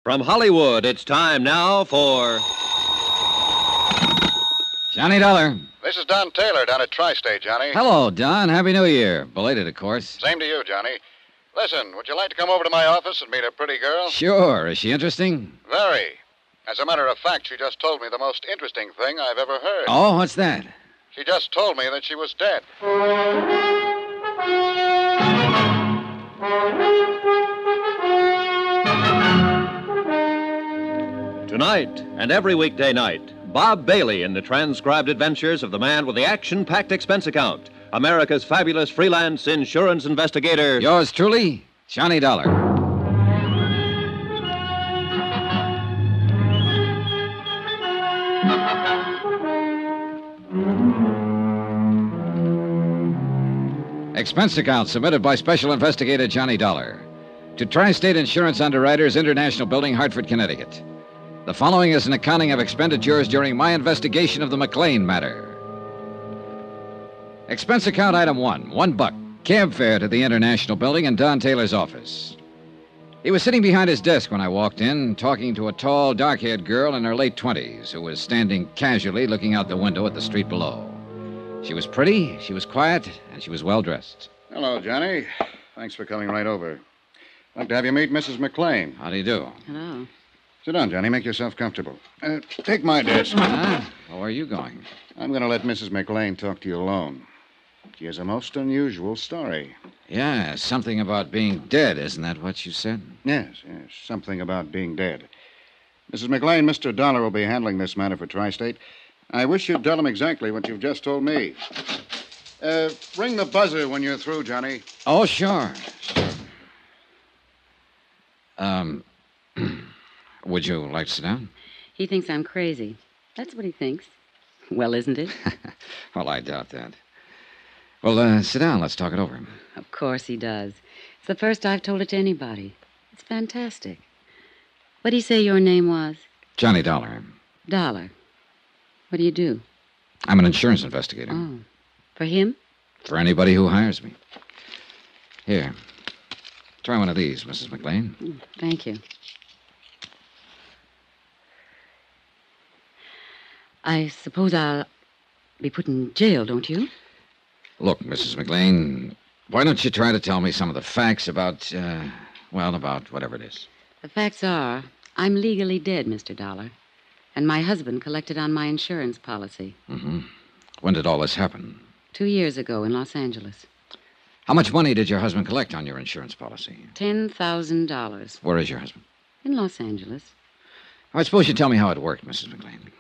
From Hollywood, it's time now for Johnny Dollar. This is Don Taylor down at Tri-State, Johnny. Hello, Don. Happy New Year. Belated, of course. Same to you, Johnny. Listen, would you like to come over to my office and meet a pretty girl? Sure. Is she interesting? Very. As a matter of fact, she just told me the most interesting thing I've ever heard. Oh, what's that? She just told me that she was dead. Tonight and every weekday night, Bob Bailey in the transcribed adventures of the man with the action-packed expense account, America's fabulous freelance insurance investigator. Yours truly, Johnny Dollar. Expense account submitted by Special Investigator Johnny Dollar to Tri-State Insurance Underwriters, International Building, Hartford, Connecticut. The following is an accounting of expenditures during my investigation of the McClain Matter. Expense account item $1, cab fare to the International Building in Don Taylor's office. He was sitting behind his desk when I walked in, talking to a tall, dark-haired girl in her late 20s who was standing casually looking out the window at the street below. She was pretty, she was quiet, and she was well-dressed. Hello, Johnny. Thanks for coming right over. I'd like to have you meet Mrs. McClain. How do you do? Hello. Sit down, Johnny. Make yourself comfortable. Take my desk. Well, where are you going? I'm going to let Mrs. McClain talk to you alone. She has a most unusual story. Yeah, something about being dead, isn't that what you said? Yes, something about being dead. Mrs. McClain, Mr. Dollar will be handling this matter for Tri-State. I wish you'd tell him exactly what you've just told me. Ring the buzzer when you're through, Johnny. Oh, sure. Would you like to sit down? He thinks I'm crazy. That's what he thinks. Well, isn't it? Well, I doubt that. Well, sit down. Let's talk it over. Of course he does. It's the first I've told it to anybody. It's fantastic. What'd he say your name was? Johnny Dollar. Dollar. What do you do? I'm an insurance investigator. Oh. For him? For anybody who hires me. Here. Try one of these, Mrs. McClain. Thank you. I suppose I'll be put in jail, don't you? Look, Mrs. McClain, why don't you try to tell me some of the facts about, about whatever it is. The facts are, I'm legally dead, Mr. Dollar. And my husband collected on my insurance policy. Mm-hmm. When did all this happen? 2 years ago in Los Angeles. How much money did your husband collect on your insurance policy? $10,000. Where is your husband? In Los Angeles. I suppose you tell me how it worked, Mrs. McClain.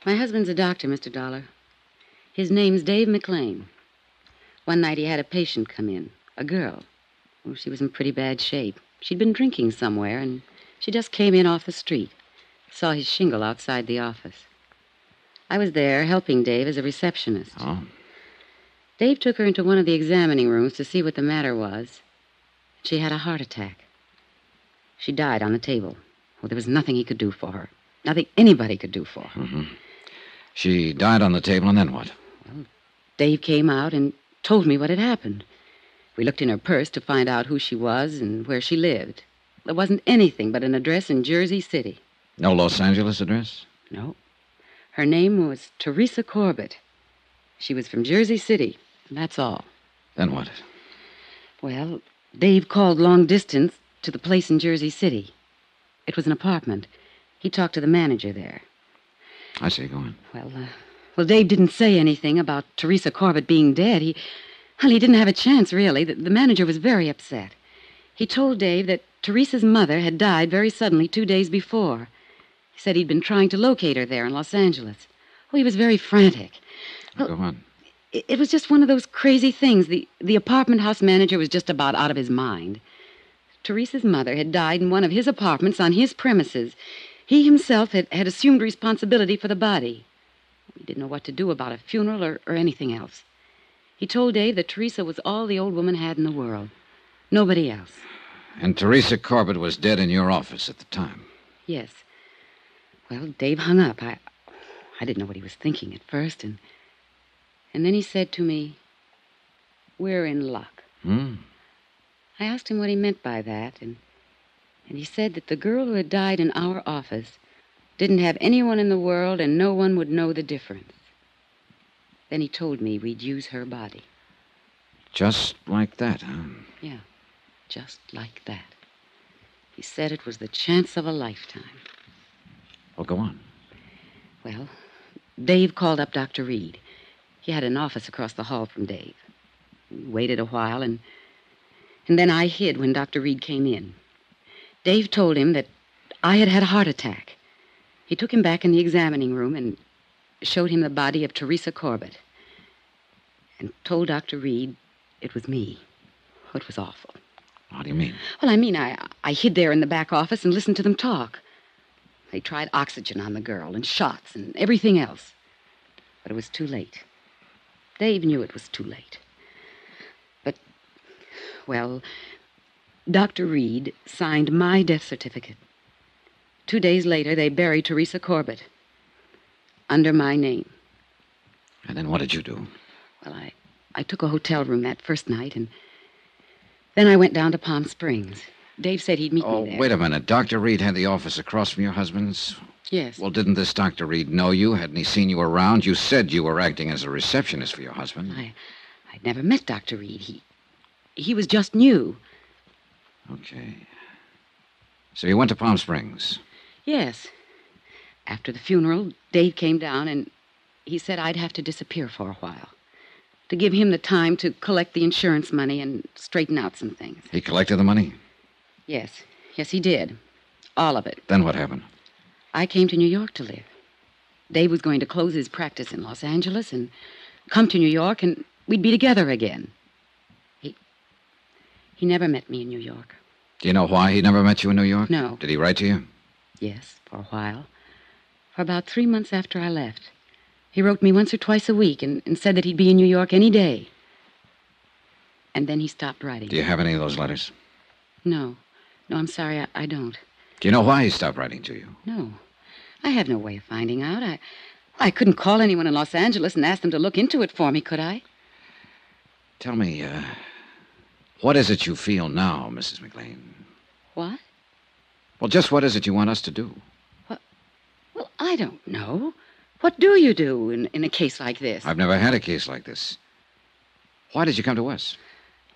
My husband's a doctor, Mr. Dollar. His name's Dave McClain. One night he had a patient come in, a girl. Oh, she was in pretty bad shape. She'd been drinking somewhere, and she just came in off the street. Saw his shingle outside the office. I was there helping Dave as a receptionist. Oh? Dave took her into one of the examining rooms to see what the matter was. She had a heart attack. She died on the table. Well, there was nothing he could do for her. Nothing anybody could do for her. Mm-hmm. She died on the table, and then what? Well, Dave came out and told me what had happened. We looked in her purse to find out who she was and where she lived. There wasn't anything but an address in Jersey City. No Los Angeles address? No. Her name was Teresa Corbett. She was from Jersey City, and that's all. Then what? Well, Dave called long distance to the place in Jersey City. It was an apartment. He talked to the manager there. I see. Go on. Well, Dave didn't say anything about Teresa Corbett being dead. He didn't have a chance, really. The manager was very upset. He told Dave that Teresa's mother had died very suddenly 2 days before. He said he'd been trying to locate her there in Los Angeles. Oh, he was very frantic. Well, go on. It was just one of those crazy things. The apartment house manager was just about out of his mind. Teresa's mother had died in one of his apartments on his premises. He himself had assumed responsibility for the body. He didn't know what to do about a funeral or anything else. He told Dave that Teresa was all the old woman had in the world. Nobody else. And Teresa Corbett was dead in your office at the time? Yes. Well, Dave hung up. I didn't know what he was thinking at first, and then he said to me, "We're in luck." Hmm. I asked him what he meant by that, and And he said that the girl who had died in our office didn't have anyone in the world and no one would know the difference. Then he told me we'd use her body. Just like that, huh? Yeah, just like that. He said it was the chance of a lifetime. Well, go on. Well, Dave called up Dr. Reed. He had an office across the hall from Dave. We waited a while, and then I hid when Dr. Reed came in. Dave told him that I had had a heart attack. He took him back in the examining room and showed him the body of Teresa Corbett and told Dr. Reed it was me. Oh, it was awful. What do you mean? Well, I mean, I hid there in the back office and listened to them talk. They tried oxygen on the girl and shots and everything else. But it was too late. Dave knew it was too late. But, well, Dr. Reed signed my death certificate. 2 days later, they buried Teresa Corbett under my name. And then what did you do? Well, I took a hotel room that first night, and then I went down to Palm Springs. Dave said he'd meet me there. Oh, wait a minute. Dr. Reed had the office across from your husband's? Yes. Well, didn't this Dr. Reed know you? Hadn't he seen you around? You said you were acting as a receptionist for your husband. I'd never met Dr. Reed. He was just new. Okay. So you went to Palm Springs? Yes. After the funeral, Dave came down, and he said I'd have to disappear for a while, to give him the time to collect the insurance money and straighten out some things. He collected the money? Yes. Yes, he did. All of it. Then what happened? I came to New York to live. Dave was going to close his practice in Los Angeles and come to New York, and we'd be together again. He never met me in New York. Do you know why he never met you in New York? No. Did he write to you? Yes, for a while. For about 3 months after I left. He wrote me once or twice a week and said that he'd be in New York any day. And then he stopped writing. Do you have any of those letters? No. No, I'm sorry, I don't. Do you know why he stopped writing to you? No. I have no way of finding out. I couldn't call anyone in Los Angeles and ask them to look into it for me, could I? Tell me, what is it you feel now, Mrs. McClain? What? Well, just what is it you want us to do? Well, I don't know. What do you do in a case like this? I've never had a case like this. Why did you come to us?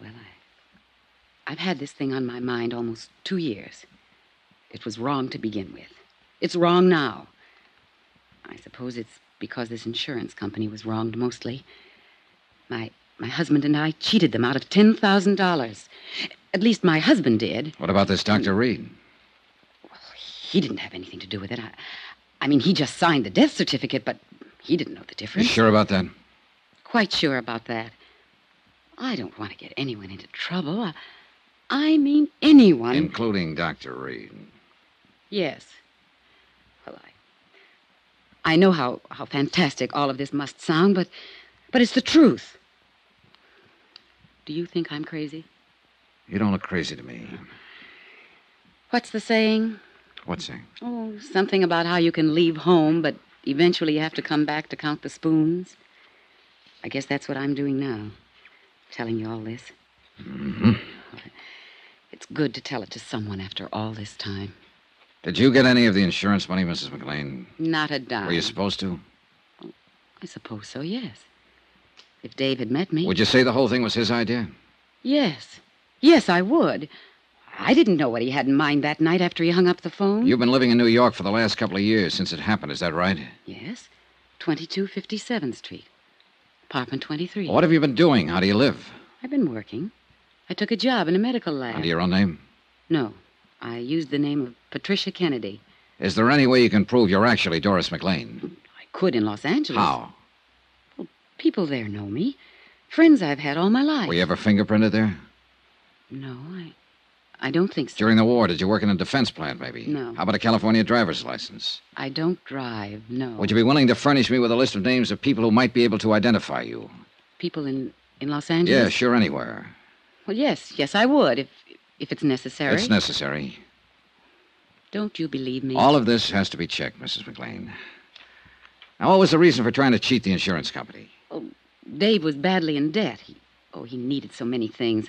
Well, I've had this thing on my mind almost 2 years. It was wrong to begin with. It's wrong now. I suppose it's because this insurance company was wronged mostly. My husband and I cheated them out of $10,000. At least my husband did. What about this Dr. Reed? Well, he didn't have anything to do with it. I mean, he just signed the death certificate, but he didn't know the You difference. sure about that? Quite sure about that. I don't want to get anyone into trouble. I mean anyone. Including Dr. Reed. Yes. Well, I know how fantastic all of this must sound, but it's the truth. Do you think I'm crazy? You don't look crazy to me. What's the saying? What's that? Oh, something about how you can leave home, but eventually you have to come back to count the spoons. I guess that's what I'm doing now, telling you all this. Mm-hmm. It's good to tell it to someone after all this time. Did you get any of the insurance money, Mrs. McClain? Not a dime. Were you supposed to? Oh, I suppose so, yes. If Dave had met me. Would you say the whole thing was his idea? Yes. Yes, I would. I didn't know what he had in mind that night after he hung up the phone. You've been living in New York for the last couple of years since it happened, is that right? Yes. 2257th Street. Apartment 23. What have you been doing? How do you live? I've been working. I took a job in a medical lab. Under your own name? No. I used the name of Patricia Kennedy. Is there any way you can prove you're actually Doris McClain? I could in Los Angeles. How? Well, people there know me. Friends I've had all my life. Were you ever fingerprinted there? No, I don't think so. During the war, did you work in a defense plant, maybe? No. How about a California driver's license? I don't drive, no. Would you be willing to furnish me with a list of names of people who might be able to identify you? People in Los Angeles? Yeah, sure, anywhere. Well, yes, I would, if it's necessary. It's necessary. Don't you believe me? All of this has to be checked, Mrs. McClain. Now, what was the reason for trying to cheat the insurance company? Oh, Dave was badly in debt. He needed so many things.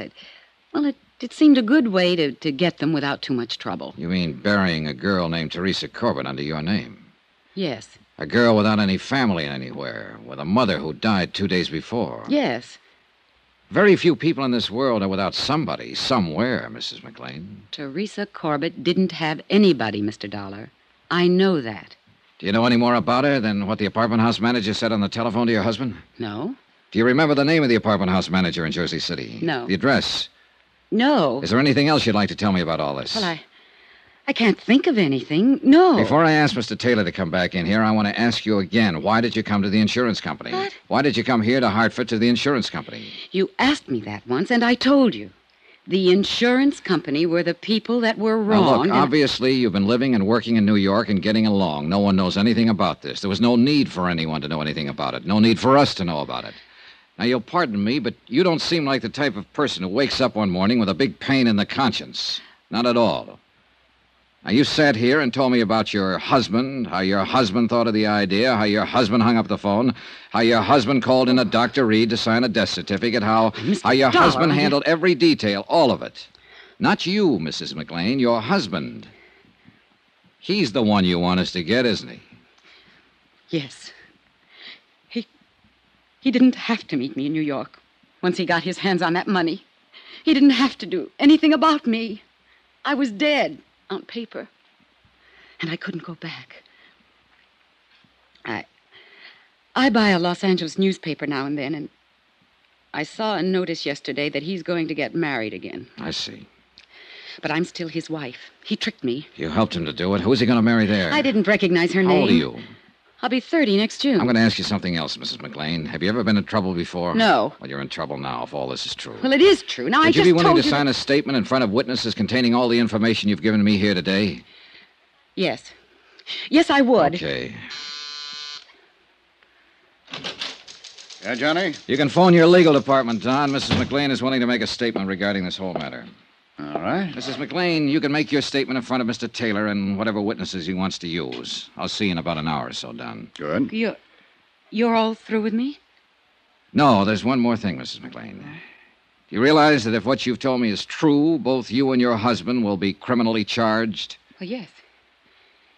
It seemed a good way to get them without too much trouble. You mean burying a girl named Teresa Corbett under your name? Yes. A girl without any family anywhere, with a mother who died 2 days before. Yes. Very few people in this world are without somebody, somewhere, Mrs. McClain. Teresa Corbett didn't have anybody, Mr. Dollar. I know that. Do you know any more about her than what the apartment house manager said on the telephone to your husband? No. Do you remember the name of the apartment house manager in Jersey City? No. The address? No. Is there anything else you'd like to tell me about all this? Well, I can't think of anything. No. Before I ask Mr. Taylor to come back in here, I want to ask you again, why did you come to the insurance company? What? Why did you come here to Hartford to the insurance company? You asked me that once, and I told you. The insurance company were the people that were wrong. Now, look, obviously, you've been living and working in New York and getting along. No one knows anything about this. There was no need for anyone to know anything about it. No need for us to know about it. Now, you'll pardon me, but you don't seem like the type of person who wakes up one morning with a big pain in the conscience. Not at all. Now, you sat here and told me about your husband, how your husband thought of the idea, how your husband hung up the phone, how your husband called in a Dr. Reed to sign a death certificate, how your husband handled every detail, all of it. Not you, Mrs. McClain, your husband. He's the one you want us to get, isn't he? Yes. He didn't have to meet me in New York once he got his hands on that money. He didn't have to do anything about me. I was dead. On paper. And I couldn't go back. I buy a Los Angeles newspaper now and then, and I saw a notice yesterday that he's going to get married again. I see. But I'm still his wife. He tricked me. You helped him to do it. Who's he going to marry there? I didn't recognize her name. How old are you? I'll be 30 next June. I'm going to ask you something else, Mrs. McClain. Have you ever been in trouble before? No. Well, you're in trouble now, if all this is true. Well, it is true. Now, Would I just you be willing told to sign a statement in front of witnesses containing all the information you've given me here today? Yes. Yes, I would. Okay. Yeah, Johnny? You can phone your legal department, Don. Mrs. McClain is willing to make a statement regarding this whole matter. All right. Mrs. McClain, you can make your statement in front of Mr. Taylor and whatever witnesses he wants to use. I'll see you in about an hour or so, Don. Good. You're all through with me? No, there's one more thing, Mrs. McClain. Do you realize that if what you've told me is true, both you and your husband will be criminally charged? Well, yes.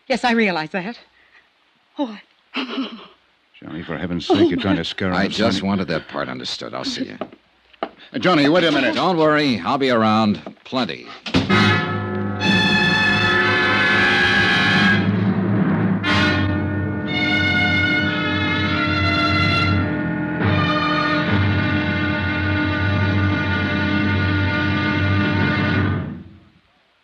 Yes, I realize that. Oh, Johnny, for heaven's sake, you're trying to scare us. I just wanted that part understood. I'll see you. Johnny, wait a minute. Don't worry. I'll be around. Plenty.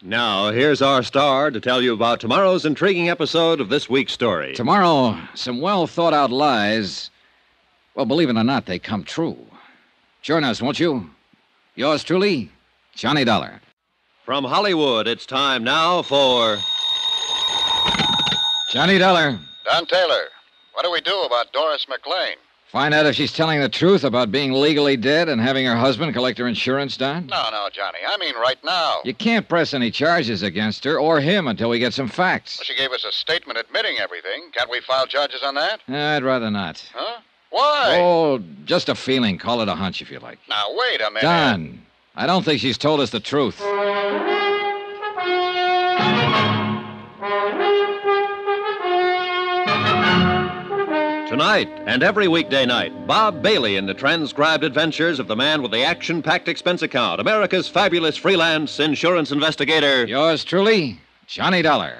Now, here's our star to tell you about tomorrow's intriguing episode of this week's story. Tomorrow, some well-thought-out lies, well, believe it or not, they come true. Join us, won't you? Yours truly, Johnny Dollar. From Hollywood, it's time now for... Johnny Dollar. Don Taylor, what do we do about Doris McClain? Find out if she's telling the truth about being legally dead and having her husband collect her insurance, Don? No, Johnny. I mean right now. You can't press any charges against her or him until we get some facts. Well, she gave us a statement admitting everything. Can't we file charges on that? I'd rather not. Huh? Why? Oh, just a feeling. Call it a hunch if you like. Now, wait a minute. Don, I don't think she's told us the truth. Tonight and every weekday night, Bob Bailey in the transcribed adventures of the man with the action-packed expense account, America's fabulous freelance insurance investigator. Yours truly, Johnny Dollar.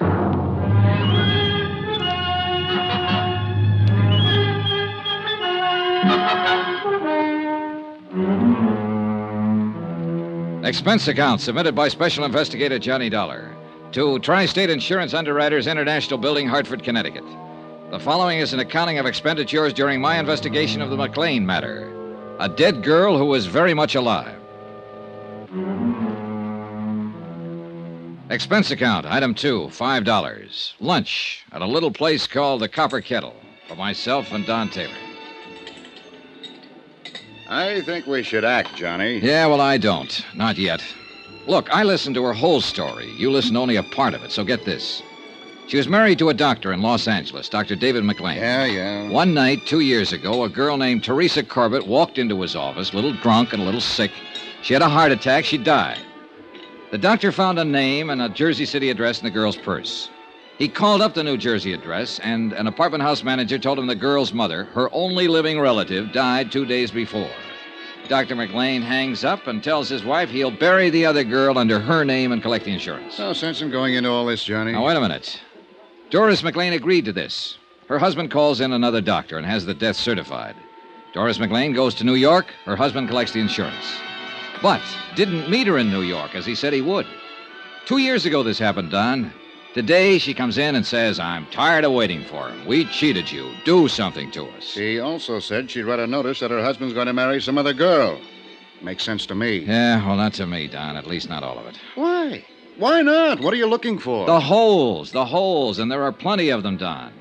Expense account submitted by Special Investigator Johnny Dollar to Tri-State Insurance Underwriters International Building, Hartford, Connecticut. The following is an accounting of expenditures during my investigation of the McClain Matter. A dead girl who was very much alive. Expense account, item 2, $5. Lunch at a little place called the Copper Kettle for myself and Don Taylor. I think we should act, Johnny. Yeah, well, I don't. Not yet. Look, I listened to her whole story. You listened only a part of it, so get this. She was married to a doctor in Los Angeles, Dr. David McClain. Yeah. One night, 2 years ago, a girl named Teresa Corbett walked into his office, a little drunk and a little sick. She had a heart attack. She died. The doctor found a name and a Jersey City address in the girl's purse. He called up the New Jersey address, and an apartment house manager told him the girl's mother, her only living relative, died 2 days before. Dr. McClain hangs up and tells his wife he'll bury the other girl under her name and collect the insurance. No sense in going into all this, Johnny. Now, wait a minute. Doris McClain agreed to this. Her husband calls in another doctor and has the death certified. Doris McClain goes to New York. Her husband collects the insurance. But didn't meet her in New York, as he said he would. 2 years ago this happened, Don. Today she comes in and says, I'm tired of waiting for him. We cheated you. Do something to us. She also said she'd read a notice that her husband's going to marry some other girl. Makes sense to me. Yeah, well, not to me, Don. At least not all of it. Why? Why not? What are you looking for? The holes, and there are plenty of them, Don.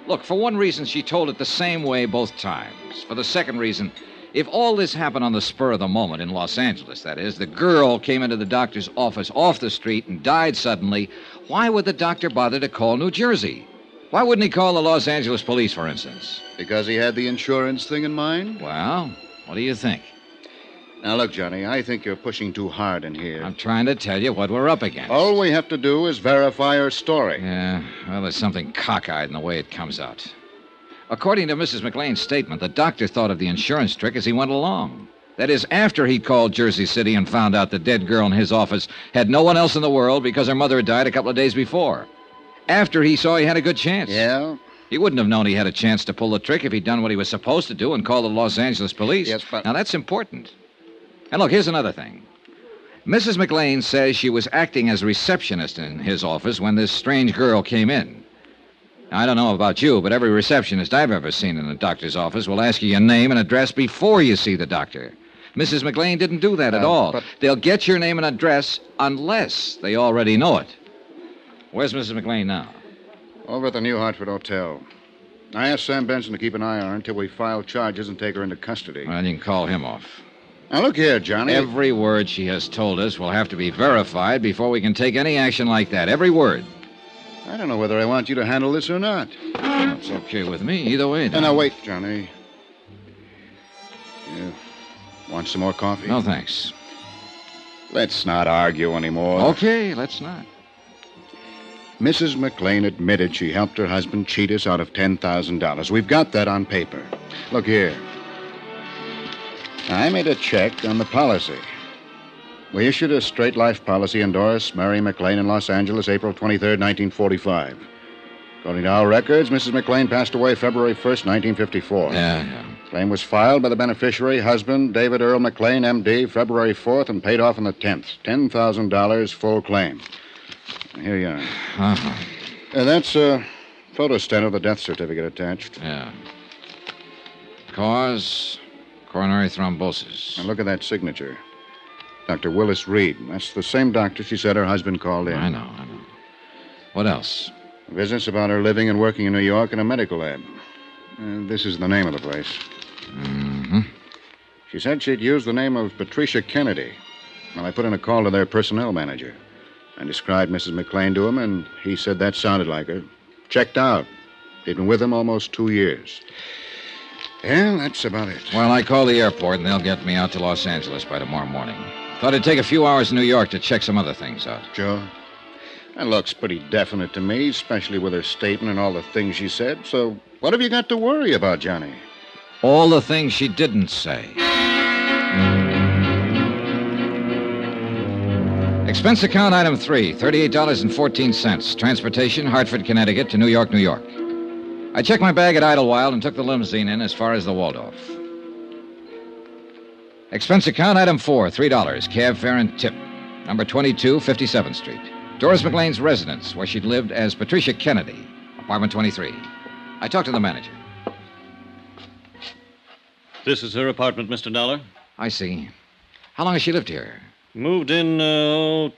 Look, for one reason, she told it the same way both times. For the second reason, if all this happened on the spur of the moment in Los Angeles, that is, the girl came into the doctor's office off the street and died suddenly, why would the doctor bother to call New Jersey? Why wouldn't he call the Los Angeles police, for instance? Because he had the insurance thing in mind? Well, what do you think? Now, look, Johnny, I think you're pushing too hard in here. I'm trying to tell you what we're up against. All we have to do is verify her story. Yeah, well, there's something cockeyed in the way it comes out. According to Mrs. McClain's statement, the doctor thought of the insurance trick as he went along. That is, after he called Jersey City and found out the dead girl in his office had no one else in the world because her mother had died a couple of days before. After he saw he had a good chance. Yeah? He wouldn't have known he had a chance to pull the trick if he'd done what he was supposed to do and called the Los Angeles police. Yes, but... Now, that's important. And look, here's another thing. Mrs. McClain says she was acting as receptionist in his office when this strange girl came in. Now, I don't know about you, but every receptionist I've ever seen in a doctor's office will ask you your name and address before you see the doctor. Mrs. McClain didn't do that at all. But... They'll get your name and address unless they already know it. Where's Mrs. McClain now? Over at the New Hartford Hotel. I asked Sam Benson to keep an eye on her until we file charges and take her into custody. Well, you can call him off. Now, look here, Johnny. Every word she has told us will have to be verified before we can take any action like that. Every word. I don't know whether I want you to handle this or not. It's okay with me. Either way, Don. Now, wait, Johnny. You want some more coffee? No, thanks. Let's not argue anymore. Okay, let's not. Mrs. McClain admitted she helped her husband cheat us out of $10,000. We've got that on paper. Look here. I made a check on the policy. We issued a straight life policy endorsed Mary McClain in Los Angeles, April 23rd, 1945. According to our records, Mrs. McClain passed away February 1st, 1954. Yeah. Claim was filed by the beneficiary, husband, David Earl McClain, M.D., February 4th, and paid off on the 10th. $10,000 full claim. Here you are. Uh-huh. That's a photostat of the death certificate attached. Yeah. Cause, coronary thrombosis. Now look at that signature. Dr. Willis Reed. That's the same doctor she said her husband called in. I know. What else? Business about her living and working in New York in a medical lab. This is the name of the place. Mm-hmm. She said she'd used the name of Patricia Kennedy. Well, I put in a call to their personnel manager. I described Mrs. McClain to him, and he said that sounded like her. Checked out. They'd been with him almost 2 years. Yeah, that's about it. Well, I call the airport, and they'll get me out to Los Angeles by tomorrow morning. Thought it'd take a few hours in New York to check some other things out. Sure. That looks pretty definite to me, especially with her statement and all the things she said. So what have you got to worry about, Johnny? All the things she didn't say. Expense account item 3, $38.14. Transportation, Hartford, Connecticut to New York, New York. I checked my bag at Idlewild and took the limousine in as far as the Waldorf. Expense account item 4, $3, cab fare and tip. Number 22, 57th Street. Doris McClain's residence, where she'd lived as Patricia Kennedy, apartment 23. I talked to the manager. This is her apartment, Mr. Dollar. I see. How long has she lived here? Moved in,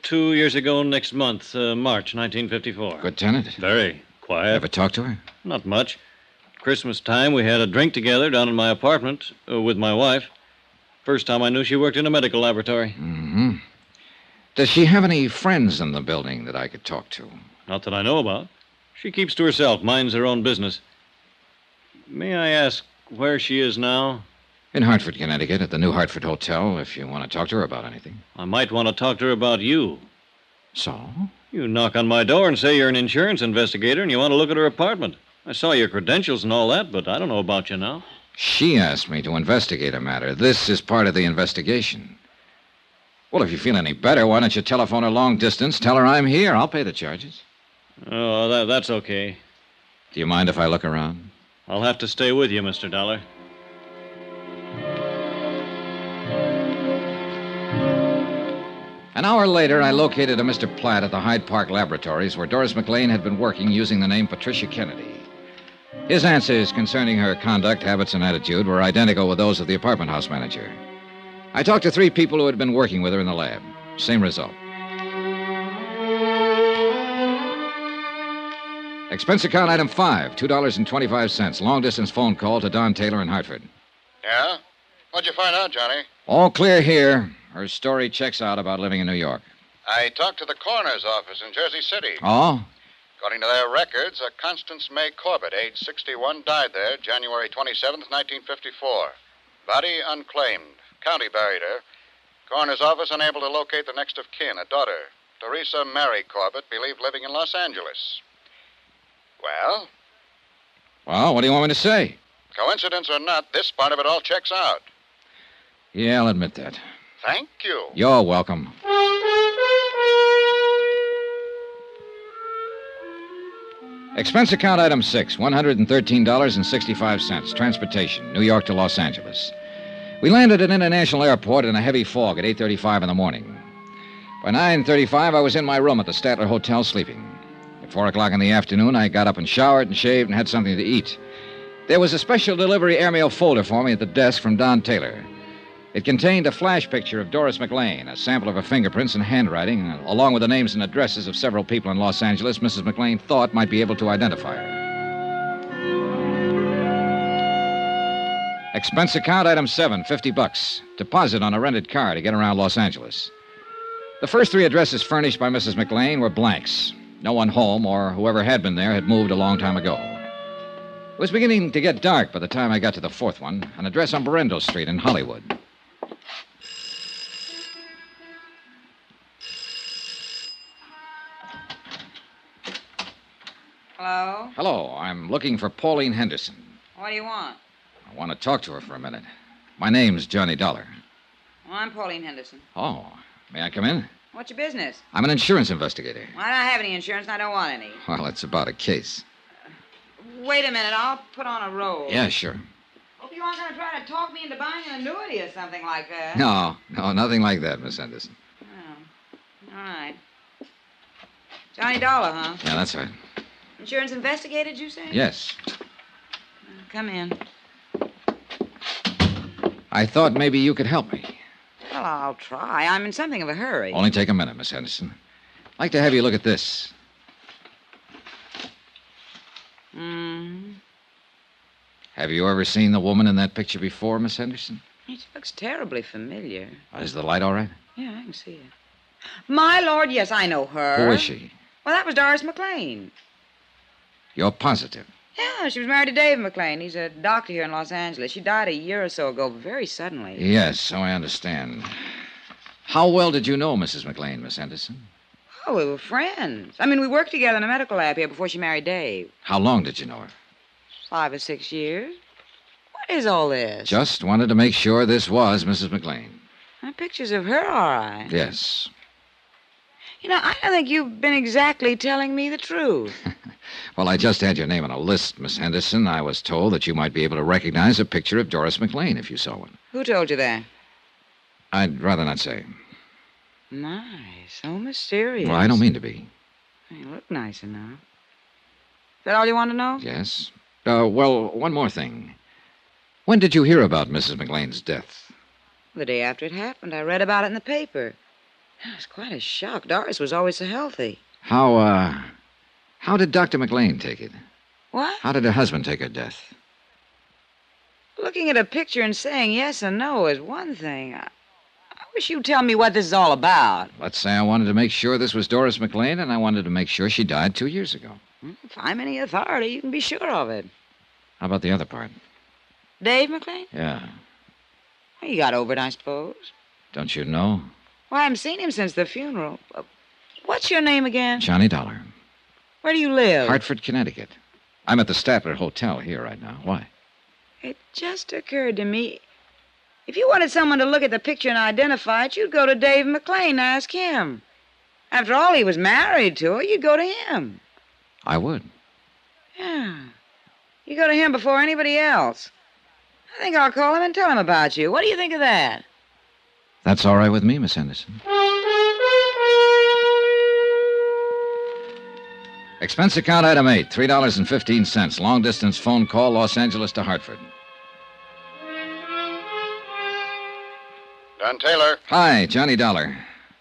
2 years ago next month, March 1954. Good tenant? Very quiet. Ever talk to her? Not much. Christmas time, we had a drink together down in my apartment with my wife. First time I knew she worked in a medical laboratory. Mm-hmm. Does she have any friends in the building that I could talk to? Not that I know about. She keeps to herself, minds her own business. May I ask where she is now? In Hartford, Connecticut, at the New Hartford Hotel, if you want to talk to her about anything. I might want to talk to her about you. So? You knock on my door and say you're an insurance investigator and you want to look at her apartment. I saw your credentials and all that, but I don't know about you now. She asked me to investigate a matter. This is part of the investigation. Well, if you feel any better, why don't you telephone her long distance? Tell her I'm here. I'll pay the charges. Oh, that's okay. Do you mind if I look around? I'll have to stay with you, Mr. Dollar. An hour later, I located a Mr. Platt at the Hyde Park Laboratories where Doris McClain had been working using the name Patricia Kennedy. His answers concerning her conduct, habits, and attitude were identical with those of the apartment house manager. I talked to 3 people who had been working with her in the lab. Same result. Expense account item 5, $2.25. Long-distance phone call to Don Taylor in Hartford. Yeah? What'd you find out, Johnny? All clear here. Her story checks out about living in New York. I talked to the coroner's office in Jersey City. Oh? According to their records, a Constance May Corbett, age 61, died there January 27th, 1954. Body unclaimed. County buried her. Coroner's office unable to locate the next of kin, a daughter, Teresa Mary Corbett, believed living in Los Angeles. Well? Well, what do you want me to say? Coincidence or not, this part of it all checks out. Yeah, I'll admit that. Thank you. You're welcome. Expense account item 6, $113.65. Transportation, New York to Los Angeles. We landed at International Airport in a heavy fog at 8:35 in the morning. By 9:35, I was in my room at the Statler Hotel sleeping. At 4 o'clock in the afternoon, I got up and showered and shaved and had something to eat. There was a special delivery airmail folder for me at the desk from Don Taylor. It contained a flash picture of Doris McClain, a sample of her fingerprints and handwriting, along with the names and addresses of several people in Los Angeles Mrs. McClain thought might be able to identify her. Expense account item 7, $50. Deposit on a rented car to get around Los Angeles. The first 3 addresses furnished by Mrs. McClain were blanks. No one home, or whoever had been there, had moved a long time ago. It was beginning to get dark by the time I got to the 4th one, an address on Berendo Street in Hollywood. Hello? Hello, I'm looking for Pauline Henderson. What do you want? I want to talk to her for a minute. My name's Johnny Dollar. Well, I'm Pauline Henderson. Oh, may I come in? What's your business? I'm an insurance investigator. Well, I don't have any insurance and I don't want any. Well, it's about a case. Wait a minute, I'll put on a roll. Yeah, sure. Hope you aren't going to try to talk me into buying an annuity or something like that. No, nothing like that, Miss Henderson. Oh, all right. Johnny Dollar, huh? Yeah, that's right. Insurance investigator, did you say? Yes. Come in. I thought maybe you could help me. Well, I'll try. I'm in something of a hurry. Only take a minute, Miss Henderson. I'd like to have you look at this. Have you ever seen the woman in that picture before, Miss Henderson? She looks terribly familiar. Is the light all right? Yeah, I can see it. My lord, yes, I know her. Who is she? Well, that was Doris McClain. You're positive? Yeah, she was married to Dave McClain. He's a doctor here in Los Angeles. She died a year or so ago, very suddenly. Yes, so I understand. How well did you know Mrs. McClain, Miss Henderson? Oh, we were friends. I mean, we worked together in a medical lab here before she married Dave. How long did you know her? 5 or 6 years. What is all this? Just wanted to make sure this was Mrs. McClain. Pictures of her, all right. Yes. You know, I don't think you've been exactly telling me the truth. Well, I just had your name on a list, Miss Henderson. I was told that you might be able to recognize a picture of Doris McClain if you saw one. Who told you that? I'd rather not say. My, so mysterious. Well, I don't mean to be. You look nice enough. Is that all you want to know? Yes. Well, one more thing. When did you hear about Mrs. McClain's death? The day after it happened. I read about it in the paper. It was quite a shock. Doris was always so healthy. How did Dr. McClain take it? What? How did her husband take her death? Looking at a picture and saying yes or no is one thing. I wish you'd tell me what this is all about. Let's say I wanted to make sure this was Doris McClain, and I wanted to make sure she died 2 years ago. If I'm any authority, you can be sure of it. How about the other part? Dave McClain? Yeah. He got over it, I suppose. Don't you know? Well, I haven't seen him since the funeral. What's your name again? Johnny Dollar. Where do you live? Hartford, Connecticut. I'm at the Statler Hotel here right now. Why? It just occurred to me. If you wanted someone to look at the picture and identify it, you'd go to Dave McClain and ask him. After all, he was married to her. You'd go to him. I would. Yeah. You go to him before anybody else. I think I'll call him and tell him about you. What do you think of that? That's all right with me, Miss Henderson. Expense account item 8, $3.15. Long distance phone call, Los Angeles to Hartford. Don Taylor. Hi, Johnny Dollar.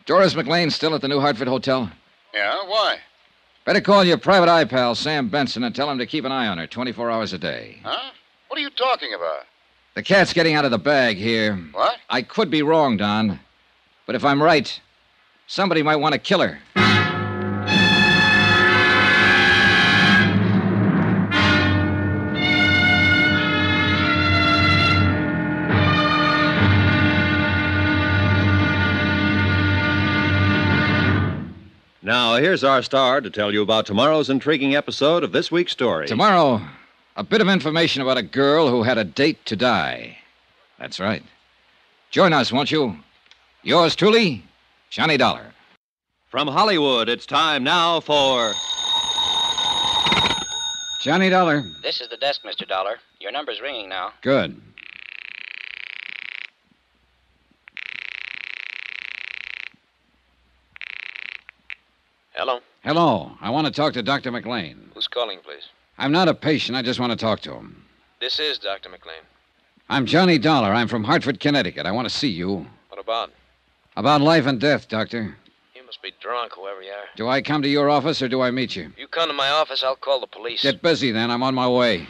Doris McClain still at the New Hartford Hotel? Yeah, why? Better call your private eye pal, Sam Benson, and tell him to keep an eye on her 24 hours a day. Huh? What are you talking about? The cat's getting out of the bag here. What? I could be wrong, Don. But if I'm right, somebody might want to kill her. Now, here's our star to tell you about tomorrow's intriguing episode of this week's story. Tomorrow, a bit of information about a girl who had a date to die. That's right. Join us, won't you? Yours truly, Johnny Dollar. From Hollywood, it's time now for... Johnny Dollar. This is the desk, Mr. Dollar. Your number's ringing now. Good. Hello? Hello. I want to talk to Dr. McClain. Who's calling, please? I'm not a patient. I just want to talk to him. This is Dr. McClain. I'm Johnny Dollar. I'm from Hartford, Connecticut. I want to see you. What about? About life and death, Doctor. You must be drunk, whoever you are. Do I come to your office or do I meet you? You come to my office, I'll call the police. Get busy then. I'm on my way.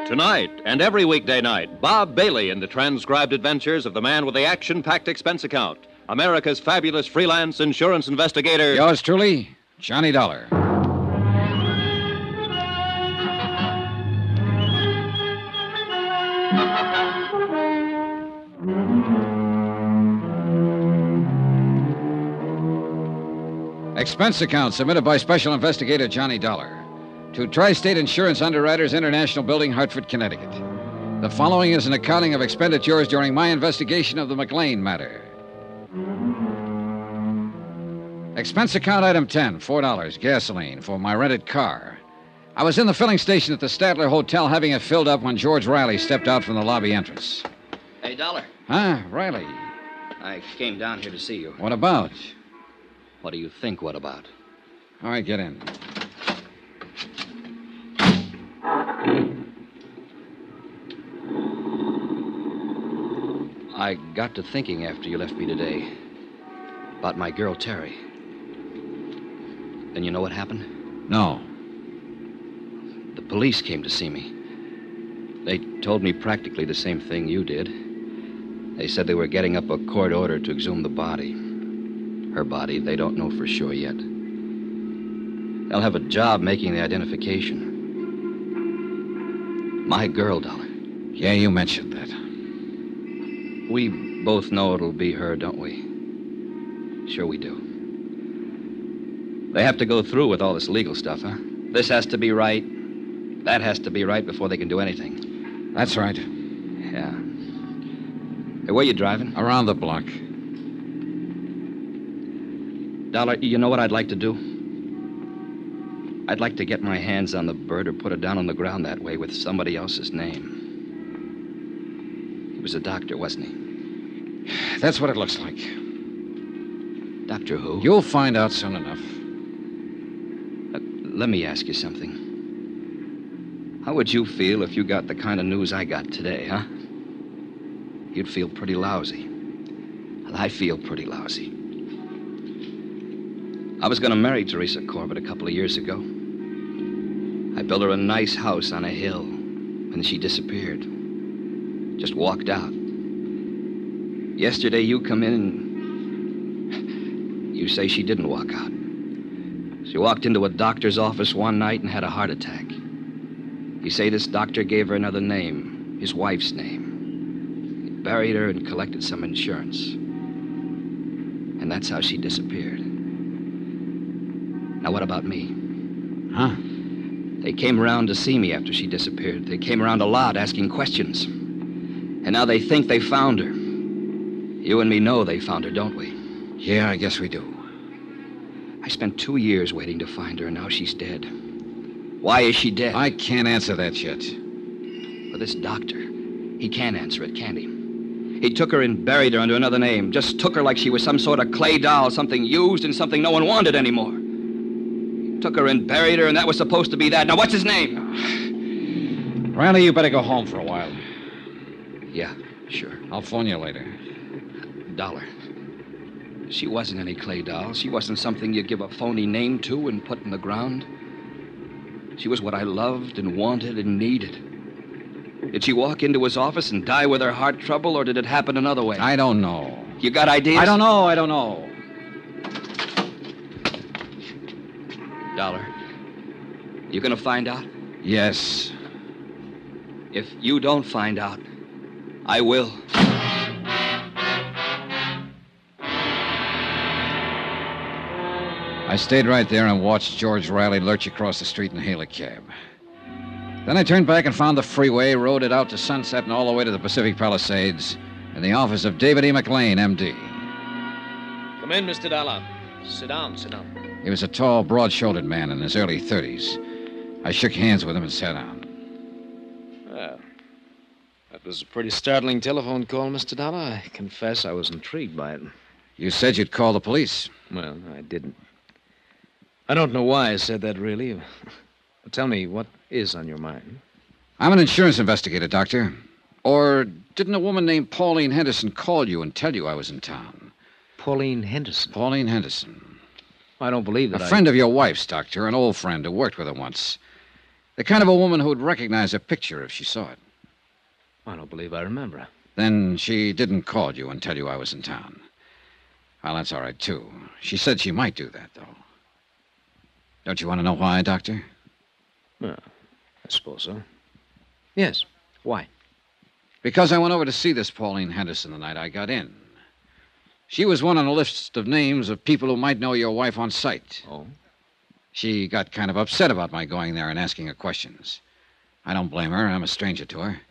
Tonight and every weekday night, Bob Bailey in the transcribed adventures of the man with the action-packed expense account, America's fabulous freelance insurance investigator. Yours truly, Johnny Dollar. Expense account submitted by Special Investigator Johnny Dollar to Tri-State Insurance Underwriters International Building, Hartford, Connecticut. The following is an accounting of expenditures during my investigation of the McClain Matter. Expense account item 10, $4, gasoline for my rented car. I was in the filling station at the Statler Hotel having it filled up when George Riley stepped out from the lobby entrance. Hey, Dollar. Huh, Riley? I came down here to see you. What about? What do you think, what about? All right, get in. I got to thinking after you left me today about my girl, Terry. And you know what happened? No. The police came to see me. They told me practically the same thing you did. They said they were getting up a court order to exhume the body. Her body, they don't know for sure yet. They'll have a job making the identification. My girl, Dollar. Yeah, you mentioned that. We both know it'll be her, don't we? Sure we do. They have to go through with all this legal stuff, huh? This has to be right. That has to be right before they can do anything. That's right. Yeah. Hey, where you driving? Around the block. Dollar, you know what I'd like to do? I'd like to get my hands on the bird or put it down on the ground that way with somebody else's name. He was a doctor, wasn't he? That's what it looks like. Doctor who? You'll find out soon enough. Let me ask you something. How would you feel if you got the kind of news I got today, huh? You'd feel pretty lousy. Well, I feel pretty lousy. I was going to marry Teresa Corbett a couple of years ago. I built her a nice house on a hill, and she disappeared. Just walked out. Yesterday, you come in and you say she didn't walk out. She walked into a doctor's office one night and had a heart attack. You say this doctor gave her another name, his wife's name. He buried her and collected some insurance. And that's how she disappeared. Now, what about me? Huh? They came around to see me after she disappeared. They came around a lot asking questions. And now they think they found her. You and me know they found her, don't we? Yeah, I guess we do. I spent 2 years waiting to find her, and now she's dead. Why is she dead? I can't answer that yet. But this doctor, he can't answer it, can he? He took her and buried her under another name. Just took her like she was some sort of clay doll, something used and something no one wanted anymore. He took her and buried her, and that was supposed to be that. Now, what's his name? Riley, you better go home for a while. Yeah, sure. I'll phone you later. Dollar. She wasn't any clay doll. She wasn't something you'd give a phony name to and put in the ground. She was what I loved and wanted and needed. Did she walk into his office and die with her heart trouble, or did it happen another way? I don't know. You got ideas? I don't know. Dollar, you gonna find out? Yes. If you don't find out, I will. I stayed right there and watched George Riley lurch across the street and hail a cab. Then I turned back and found the freeway, rode it out to Sunset and all the way to the Pacific Palisades in the office of David E. McClain, M.D. Come in, Mr. Dollar. Sit down. He was a tall, broad-shouldered man in his early 30s. I shook hands with him and sat down. Well, that was a pretty startling telephone call, Mr. Dollar. I confess I was intrigued by it. You said you'd call the police. Well, I didn't. I don't know why I said that, really. But tell me, what is on your mind? I'm an insurance investigator, Doctor. Or didn't a woman named Pauline Henderson call you and tell you I was in town? Pauline Henderson? Pauline Henderson. I don't believe that. A friend of your wife's, Doctor, an old friend who worked with her once. The kind of a woman who'd recognize a picture if she saw it. I don't believe I remember her. Then she didn't call you and tell you I was in town. Well, that's all right, too. She said she might do that, though. Don't you want to know why, Doctor? Well, I suppose so. Yes. Why? Because I went over to see this Pauline Henderson the night I got in. She was one on a list of names of people who might know your wife on sight. Oh? She got kind of upset about my going there and asking her questions. I don't blame her. I'm a stranger to her.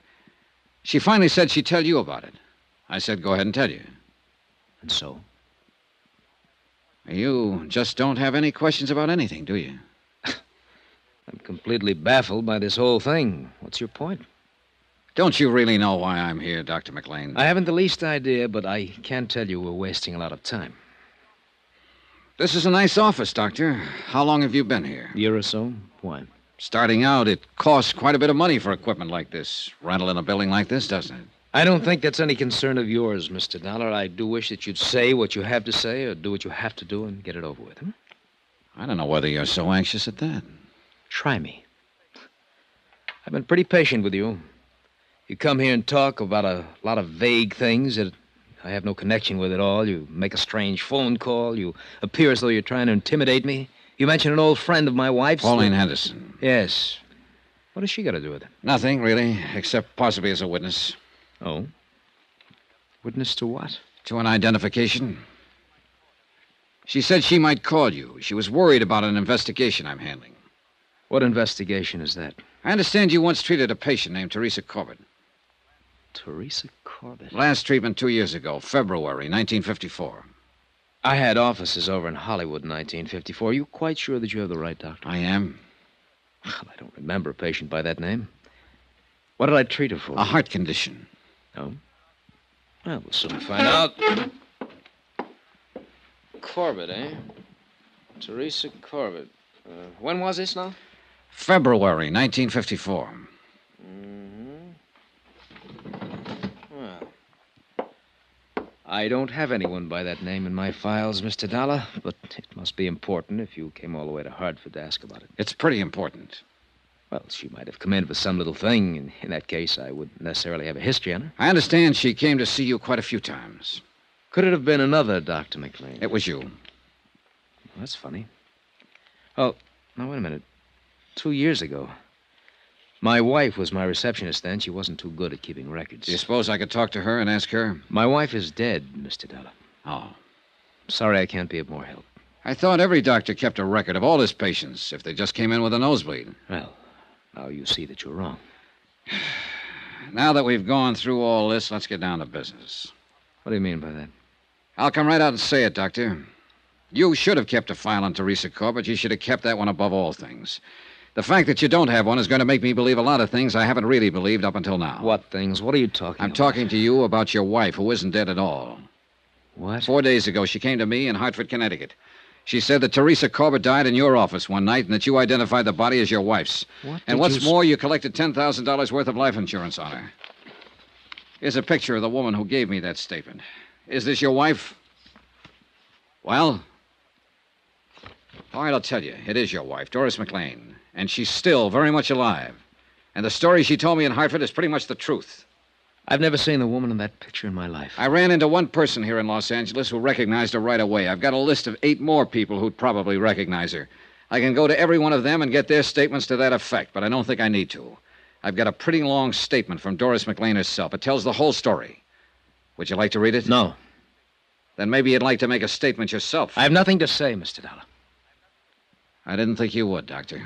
She finally said she'd tell you about it. I said, go ahead and tell you. And so? You just don't have any questions about anything, do you? I'm completely baffled by this whole thing. What's your point? Don't you really know why I'm here, Dr. McClain? I haven't the least idea, but I can tell you we're wasting a lot of time. This is a nice office, Doctor. How long have you been here? A year or so? Why? Starting out, it costs quite a bit of money for equipment like this. Rental in a building like this, doesn't it? I don't think that's any concern of yours, Mr. Dollar. I do wish that you'd say what you have to say or do what you have to do and get it over with. I don't know whether you're so anxious at that. Try me. I've been pretty patient with you. You come here and talk about a lot of vague things that I have no connection with at all. You make a strange phone call. You appear as though you're trying to intimidate me. You mention an old friend of my wife's. Pauline Henderson. Yes. What has she got to do with it? Nothing, really, except possibly as a witness. Oh? Witness to what? To an identification. She said she might call you. She was worried about an investigation I'm handling. What investigation is that? I understand you once treated a patient named Teresa Corbett. Teresa Corbett? Last treatment 2 years ago, February 1954. I had offices over in Hollywood in 1954. Are you quite sure that you have the right doctor? I am. Well, I don't remember a patient by that name. What did I treat her for? A heart condition. Oh? Well, we'll soon find out. Corbett, eh? Teresa Corbett. When was this now? February 1954. Well, I don't have anyone by that name in my files, Mr. Dollar, but it must be important if you came all the way to Hartford to ask about it. It's pretty important. Well, she might have come in for some little thing, and in that case, I wouldn't necessarily have a history on her. I understand she came to see you quite a few times. Could it have been another Dr. McClain? It was you. Well, that's funny. Oh, now, wait a minute. 2 years ago. My wife was my receptionist then. She wasn't too good at keeping records. Do you suppose I could talk to her and ask her? My wife is dead, Mr. Dollar. Oh. Sorry I can't be of more help. I thought every doctor kept a record of all his patients if they just came in with a nosebleed. Well, now you see that you're wrong. Now that we've gone through all this, let's get down to business. What do you mean by that? I'll come right out and say it, Doctor. You should have kept a file on Teresa Corbett. You should have kept that one above all things. The fact that you don't have one is going to make me believe a lot of things I haven't really believed up until now. What things? What are you talking I'm about? talking to you about your wife, who isn't dead at all. What? 4 days ago, she came to me in Hartford, Connecticut. She said that Teresa Corbett died in your office one night and that you identified the body as your wife's. What And did what's you more, you collected $10,000 worth of life insurance on her. Here's a picture of the woman who gave me that statement. Is this your wife? Well? All right, I'll tell you. It is your wife, Doris McClain. And she's still very much alive. And the story she told me in Hartford is pretty much the truth. I've never seen the woman in that picture in my life. I ran into one person here in Los Angeles who recognized her right away. I've got a list of 8 more people who'd probably recognize her. I can go to every one of them and get their statements to that effect, but I don't think I need to. I've got a pretty long statement from Doris McClain herself. It tells the whole story. Would you like to read it? No. Then maybe you'd like to make a statement yourself. I have nothing to say, Mr. Dollar. I didn't think you would, Doctor.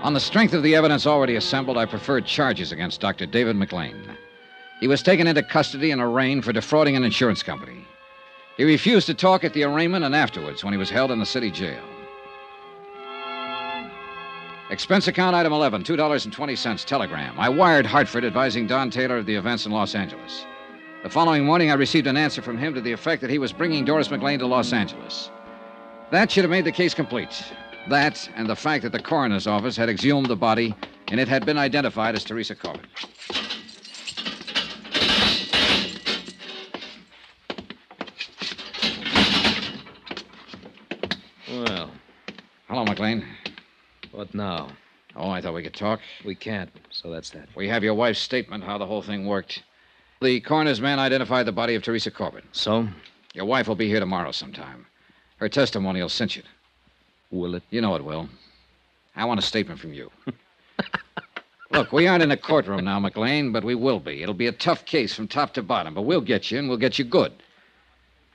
On the strength of the evidence already assembled, I preferred charges against Dr. David McClain. He was taken into custody and arraigned for defrauding an insurance company. He refused to talk at the arraignment and afterwards when he was held in the city jail. Expense account item 11, $2.20, telegram. I wired Hartford advising Don Taylor of the events in Los Angeles. The following morning, I received an answer from him to the effect that he was bringing Doris McClain to Los Angeles. That should have made the case complete. That and the fact that the coroner's office had exhumed the body and it had been identified as Teresa Corbett. Well, Hello, McClain. what now? Oh, I thought we could talk. We can't, so that's that. We have your wife's statement, how the whole thing worked. The coroner's man identified the body of Teresa Corbett. So? Your wife will be here tomorrow sometime. Her testimony will cinch it. Will it? You know it will. I want a statement from you. Look, we aren't in a courtroom now, McClain, but we will be. It'll be a tough case from top to bottom, but we'll get you, and we'll get you good.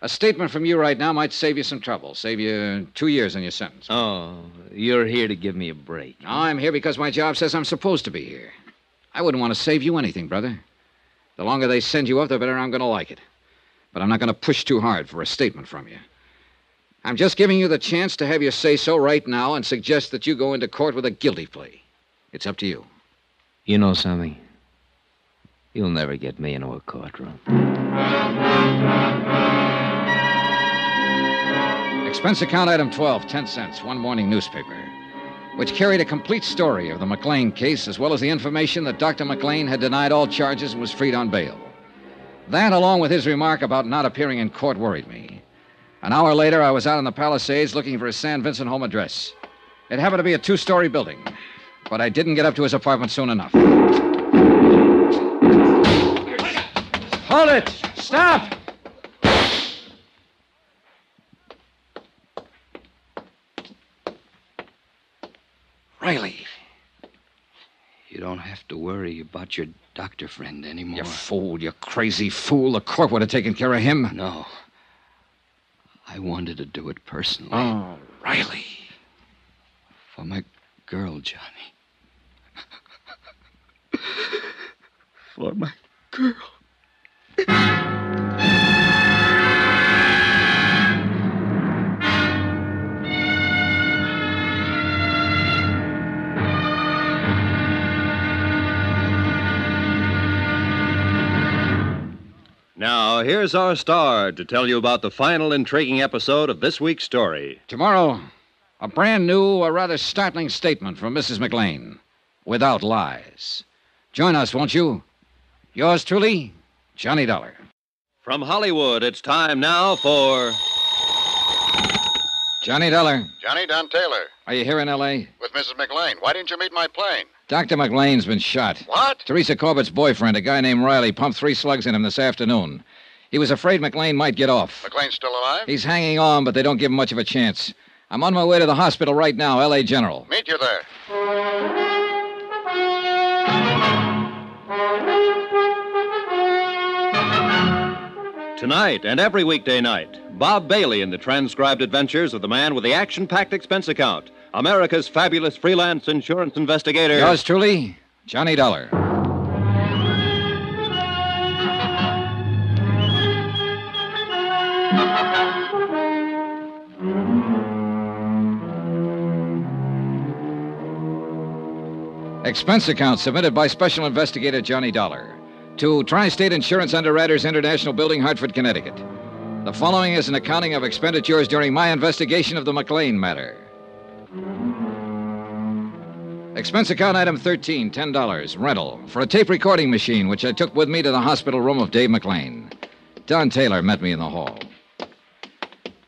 A statement from you right now might save you some trouble, save you 2 years in your sentence. Oh, you're here to give me a break. No, I'm here because my job says I'm supposed to be here. I wouldn't want to save you anything, brother. The longer they send you up, the better I'm going to like it. But I'm not going to push too hard for a statement from you. I'm just giving you the chance to have your say-so right now and suggest that you go into court with a guilty plea. It's up to you. You know something? You'll never get me into a courtroom. Expense account item 12, 10 cents, one morning newspaper, which carried a complete story of the McClain case as well as the information that Dr. McClain had denied all charges and was freed on bail. That, along with his remark about not appearing in court, worried me. An hour later, I was out in the Palisades looking for his San Vincent home address. It happened to be a 2-story building, but I didn't get up to his apartment soon enough. Hold it! Stop! Riley. You don't have to worry about your doctor friend anymore. You fool, you crazy fool. The court would have taken care of him. No. I wanted to do it personally. Oh, Riley. For my girl, Johnny. For my girl. Now, here's our star to tell you about the final intriguing episode of this week's story. Tomorrow, a brand new, a rather startling statement from Mrs. McClain, without lies. Join us, won't you? Yours truly, Johnny Dollar. From Hollywood, it's time now for... Johnny Dollar, Johnny, Don Taylor. are you here in L.A.? With Mrs. McClain. Why didn't you meet my plane? Dr. McClain's been shot. What? Teresa Corbett's boyfriend, a guy named Riley, pumped 3 slugs in him this afternoon. He was afraid McClain might get off. McClain's still alive? He's hanging on, but they don't give him much of a chance. I'm on my way to the hospital right now, L.A. General. Meet you there. Tonight and every weekday night, Bob Bailey in the transcribed adventures of the man with the action-packed expense account, America's fabulous freelance insurance investigator. Yours truly, Johnny Dollar. Expense account submitted by Special Investigator Johnny Dollar to Tri-State Insurance Underwriters International Building, Hartford, Connecticut. The following is an accounting of expenditures during my investigation of the McClain matter. Expense account item 13, $10, rental, for a tape recording machine which I took with me to the hospital room of Dave McClain. Don Taylor met me in the hall.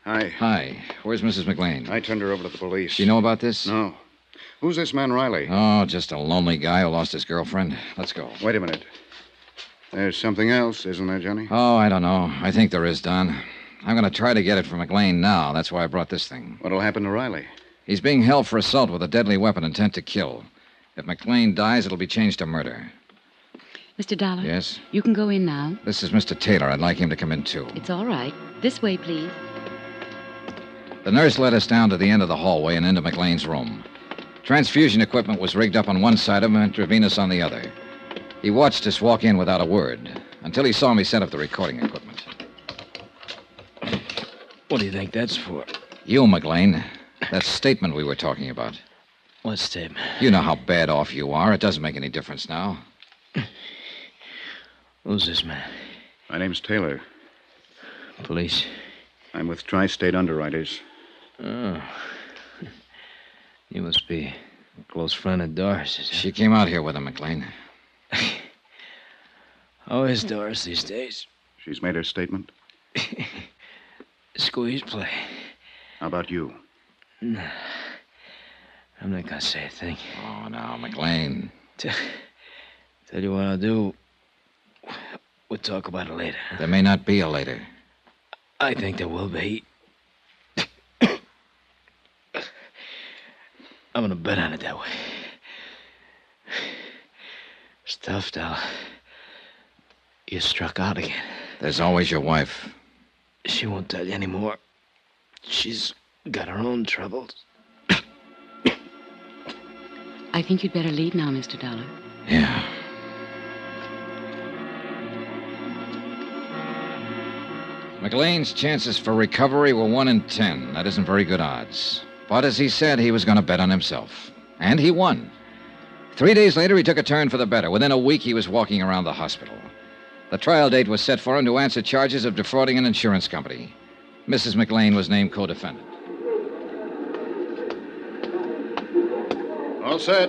Hi. Hi. Where's Mrs. McClain? I turned her over to the police. Do you know about this? No. Who's this man, Riley? Oh, just a lonely guy who lost his girlfriend. Let's go. Wait a minute. There's something else, isn't there, Johnny? Oh, I don't know. I think there is, Don. I'm going to try to get it from McClain now. That's why I brought this thing. What'll happen to Riley? He's being held for assault with a deadly weapon intent to kill. If McClain dies, it'll be changed to murder. Mr. Dollar? Yes? You can go in now. This is Mr. Taylor. I'd like him to come in, too. It's all right. This way, please. The nurse led us down to the end of the hallway and into McClain's room. Transfusion equipment was rigged up on one side of him, intravenous on the other. He watched us walk in without a word, until he saw me set up the recording equipment. What do you think that's for? You, McClain. That statement we were talking about. What statement? You know how bad off you are. It doesn't make any difference now. Who's this man? My name's Taylor. Police? I'm with Tri-State Underwriters. Oh. You must be a close friend of Doris's. She came out here with him, McClain. How is Doris these days? She's made her statement. Squeeze play. How about you? No. I'm not gonna say a thing. Oh, now, McClain. Tell you what I'll do. We'll talk about it later. There may not be a later. I think there will be. I'm gonna bet on it that way. It's tough, Dollar. You struck out again. There's always your wife. She won't tell you anymore. She's got her own troubles. I think you'd better leave now, Mr. Dollar. Yeah. McClain's chances for recovery were 1 in 10. That isn't very good odds. But as he said, he was going to bet on himself. And he won. 3 days later, he took a turn for the better. Within a week, he was walking around the hospital. The trial date was set for him to answer charges of defrauding an insurance company. Mrs. McClain was named co-defendant. All set.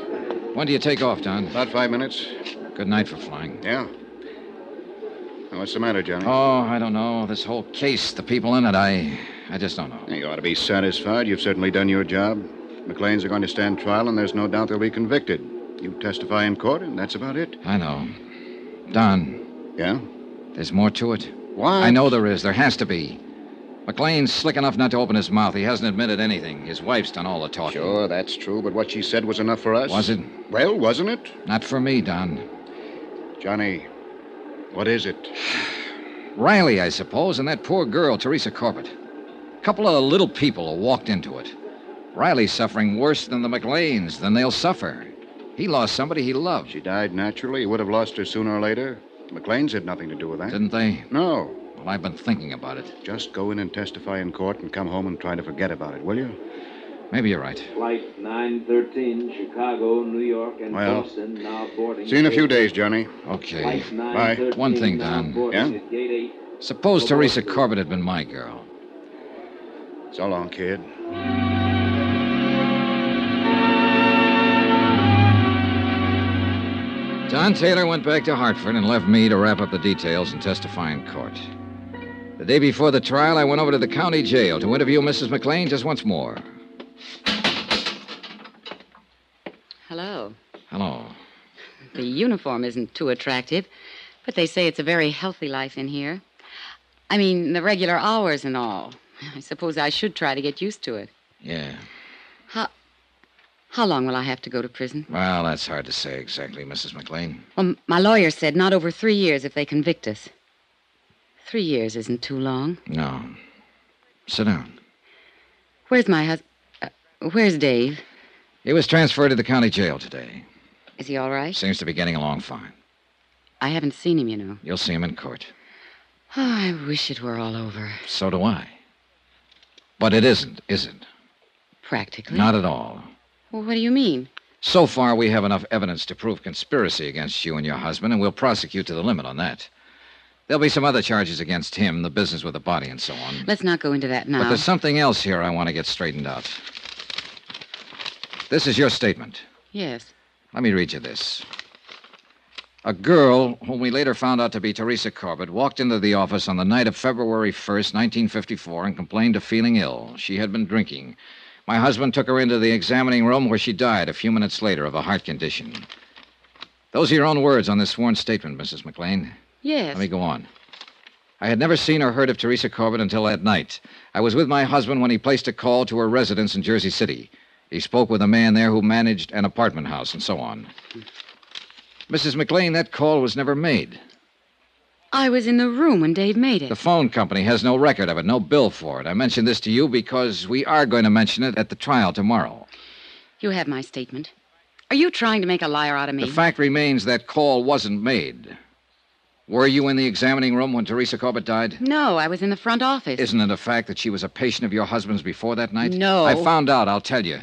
When do you take off, Don? About 5 minutes. Good night for flying. Yeah. Now, what's the matter, Johnny? Oh, I don't know. This whole case, the people in it, I just don't know. You ought to be satisfied. You've certainly done your job. McClain's are going to stand trial, and there's no doubt they'll be convicted. You testify in court, and that's about it. I know. Don. Yeah? There's more to it. What? I know there is. There has to be. McClain's slick enough not to open his mouth. He hasn't admitted anything. His wife's done all the talking. Sure, that's true, but what she said was enough for us. Was it? Well, wasn't it? Not for me, Don. Johnny, what is it? Riley, I suppose, and that poor girl, Teresa Corbett. A couple of little people who walked into it. Riley's suffering worse than the McClains, than they'll suffer. He lost somebody he loved. She died naturally. He would have lost her sooner or later. The McClains had nothing to do with that. Didn't they? No. Well, I've been thinking about it. Just go in and testify in court and come home and try to forget about it, will you? Maybe you're right. Flight 913, Chicago, New York, and Well, Boston, now boarding. See you in a few days, Johnny. Okay. Flight 913, One thing, now Don. boarding Yeah? at Gate 8. Suppose Teresa Corbett had been my girl. So long, kid. Don Taylor went back to Hartford and left me to wrap up the details and testify in court. The day before the trial, I went over to the county jail to interview Mrs. McClain just once more. Hello. Hello. The uniform isn't too attractive, but they say it's a very healthy life in here. I mean, the regular hours and all. I suppose I should try to get used to it. Yeah. How long will I have to go to prison? Well, that's hard to say exactly, Mrs. McClain. Well, my lawyer said not over 3 years if they convict us. 3 years isn't too long. No. Sit down. Where's my husband? Where's Dave? He was transferred to the county jail today. Is he all right? Seems to be getting along fine. I haven't seen him, you know. You'll see him in court. Oh, I wish it were all over. So do I. But it isn't, is it? Practically. Not at all. Well, what do you mean? So far, we have enough evidence to prove conspiracy against you and your husband, and we'll prosecute to the limit on that. There'll be some other charges against him, the business with the body and so on. Let's not go into that now. But there's something else here I want to get straightened out. This is your statement. Yes. Let me read you this. A girl, whom we later found out to be Teresa Corbett, walked into the office on the night of February 1st, 1954, and complained of feeling ill. She had been drinking. My husband took her into the examining room where she died a few minutes later of a heart condition. Those are your own words on this sworn statement, Mrs. McClain. Yes. Let me go on. I had never seen or heard of Teresa Corbett until that night. I was with my husband when he placed a call to her residence in Jersey City. He spoke with a man there who managed an apartment house and so on. Mrs. McClain, that call was never made. I was in the room when Dave made it. The phone company has no record of it, no bill for it. I mentioned this to you because we are going to mention it at the trial tomorrow. You have my statement. Are you trying to make a liar out of me? The fact remains that call wasn't made. Were you in the examining room when Teresa Corbett died? No, I was in the front office. Isn't it a fact that she was a patient of your husband's before that night? No. I found out, I'll tell you.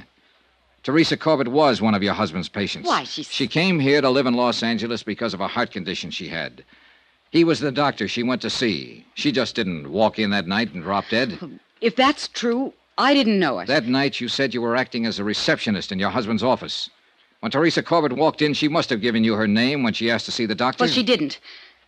Teresa Corbett was one of your husband's patients. Why, She came here to live in Los Angeles because of a heart condition she had. He was the doctor she went to see. She just didn't walk in that night and drop dead. If that's true, I didn't know it. That night, you said you were acting as a receptionist in your husband's office. When Teresa Corbett walked in, she must have given you her name when she asked to see the doctor. Well, she didn't.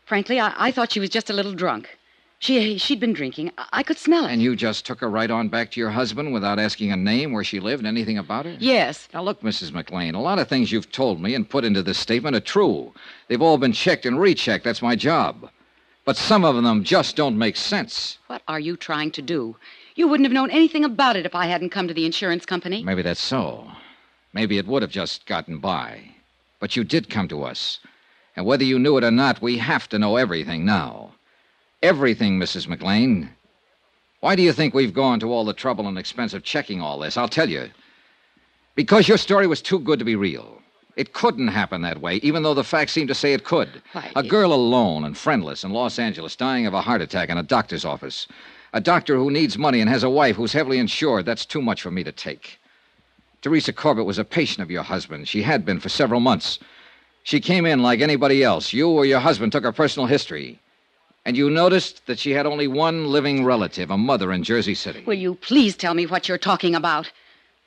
Frankly, I thought she was just a little drunk. She'd been drinking. I could smell it. And you just took her right on back to your husband without asking a name, where she lived, anything about her? Yes. Now, look, Mrs. McClain, a lot of things you've told me and put into this statement are true. They've all been checked and rechecked. That's my job. But some of them just don't make sense. What are you trying to do? You wouldn't have known anything about it if I hadn't come to the insurance company. Maybe that's so. Maybe it would have just gotten by. But you did come to us. And whether you knew it or not, we have to know everything now. Everything, Mrs. McClain. Why do you think we've gone to all the trouble and expense of checking all this? I'll tell you. Because your story was too good to be real. It couldn't happen that way, even though the facts seem to say it could. Why, A girl alone and friendless in Los Angeles, dying of a heart attack in a doctor's office. A doctor who needs money and has a wife who's heavily insured. That's too much for me to take. Teresa Corbett was a patient of your husband. She had been for several months. She came in like anybody else. You or your husband took her personal history. And you noticed that she had only one living relative, a mother in Jersey City. Will you please tell me what you're talking about?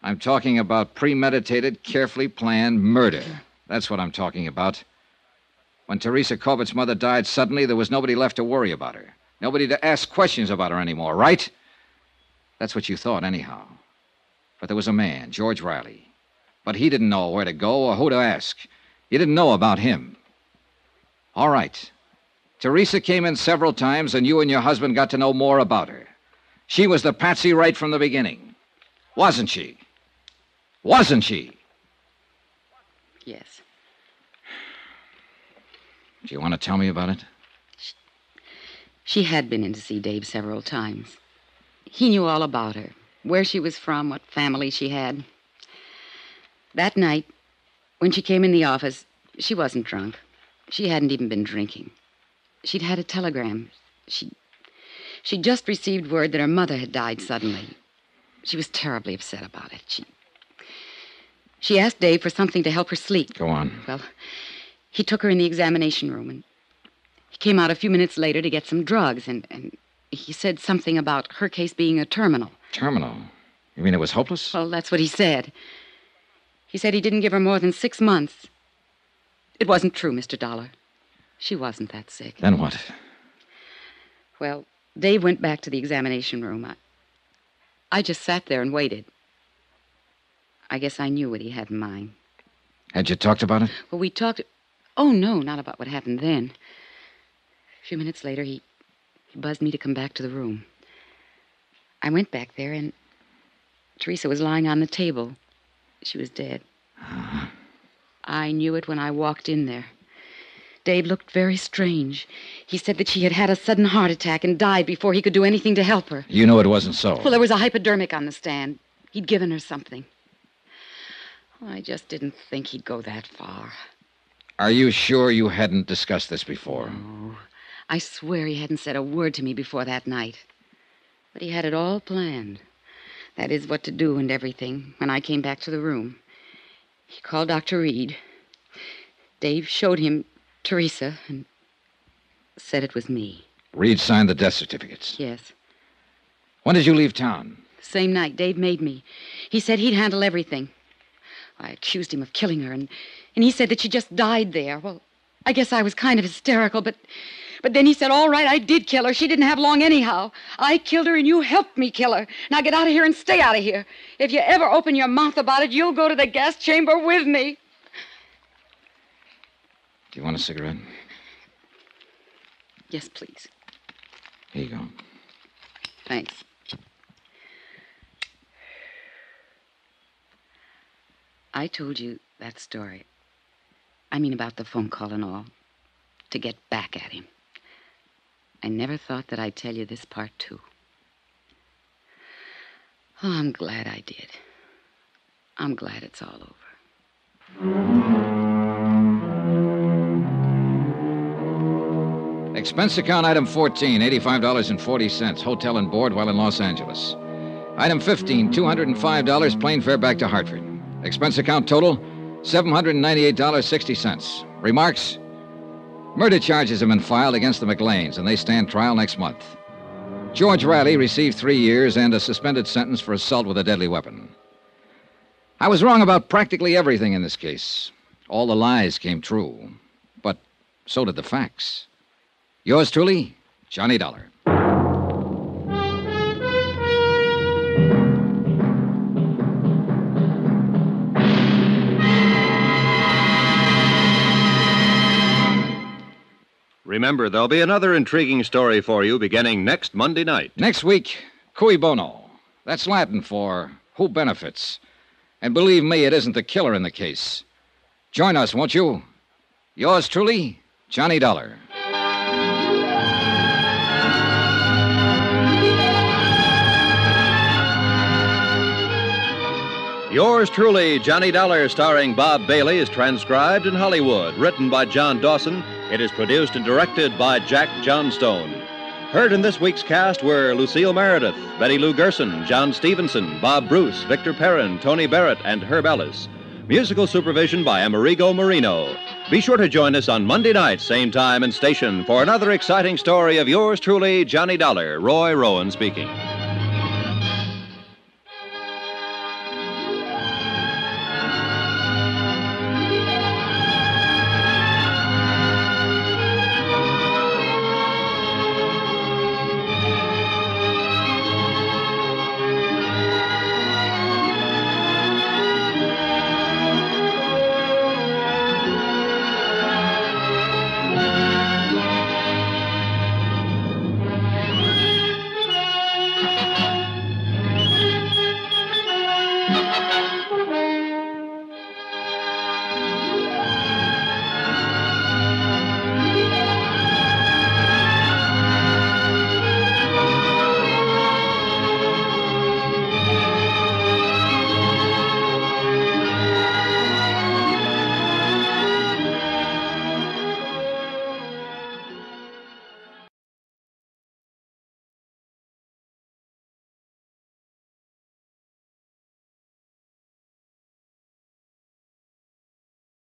I'm talking about premeditated, carefully planned murder. That's what I'm talking about. When Teresa Corbett's mother died suddenly, there was nobody left to worry about her. Nobody to ask questions about her anymore, right? That's what you thought, anyhow. But there was a man, George Riley. But he didn't know where to go or who to ask. You didn't know about him. All right. Teresa came in several times, and you and your husband got to know more about her. She was the patsy right from the beginning. Wasn't she? Wasn't she? Yes. Do you want to tell me about it? She had been in to see Dave several times. He knew all about her, where she was from, what family she had. That night, when she came in the office, she wasn't drunk. She hadn't even been drinking. She'd had a telegram. She'd just received word that her mother had died suddenly. She was terribly upset about it. She asked Dave for something to help her sleep. Go on. Well, he took her in the examination room, and he came out a few minutes later to get some drugs, and he said something about her case being a terminal. Terminal? You mean it was hopeless? Well, that's what he said. He said he didn't give her more than 6 months. It wasn't true, Mr. Dollar. She wasn't that sick. Then what? Well, Dave went back to the examination room. I just sat there and waited. I guess I knew what he had in mind. Had you talked about it? Well, we talked... Oh, no, not about what happened then. A few minutes later, he He buzzed me to come back to the room. I went back there, and Teresa was lying on the table. She was dead. I knew it when I walked in there. Dave looked very strange. He said that she had had a sudden heart attack and died before he could do anything to help her. You know it wasn't so. Well, there was a hypodermic on the stand. He'd given her something. I just didn't think he'd go that far. Are you sure you hadn't discussed this before? No. I swear he hadn't said a word to me before that night. But he had it all planned. That is, what to do and everything, when I came back to the room. He called Dr. Reed. Dave showed him Teresa and said it was me. Reed signed the death certificates. Yes. When did you leave town? The same night Dave made me. He said he'd handle everything. I accused him of killing her, and he said that she just died there. Well, I guess I was kind of hysterical, but then he said, all right, I did kill her. She didn't have long anyhow. I killed her, and you helped me kill her. Now get out of here and stay out of here. If you ever open your mouth about it, you'll go to the gas chamber with me. Do you want a cigarette? Yes, please. Here you go. Thanks. I told you that story. I mean about the phone call and all. To get back at him. I never thought that I'd tell you this part, too. Oh, I'm glad I did. I'm glad it's all over. Expense account item 14, $85.40, hotel and board while in Los Angeles. Item 15, $205, plane fare back to Hartford. Expense account total, $798.60. Remarks? Murder charges have been filed against the McClains, and they stand trial next month. George Riley received 3 years and a suspended sentence for assault with a deadly weapon. I was wrong about practically everything in this case. All the lies came true, but so did the facts. Yours truly, Johnny Dollar. Remember, there'll be another intriguing story for you beginning next Monday night. Next week, cui bono. That's Latin for who benefits. And believe me, it isn't the killer in the case. Join us, won't you? Yours truly, Johnny Dollar. Yours truly, Johnny Dollar, starring Bob Bailey, is transcribed in Hollywood. Written by John Dawson, it is produced and directed by Jack Johnstone. Heard in this week's cast were Lucille Meredith, Betty Lou Gerson, John Stevenson, Bob Bruce, Victor Perrin, Tony Barrett, and Herb Ellis. Musical supervision by Amerigo Marino. Be sure to join us on Monday night, same time and station, for another exciting story of yours truly, Johnny Dollar. Roy Rowan speaking.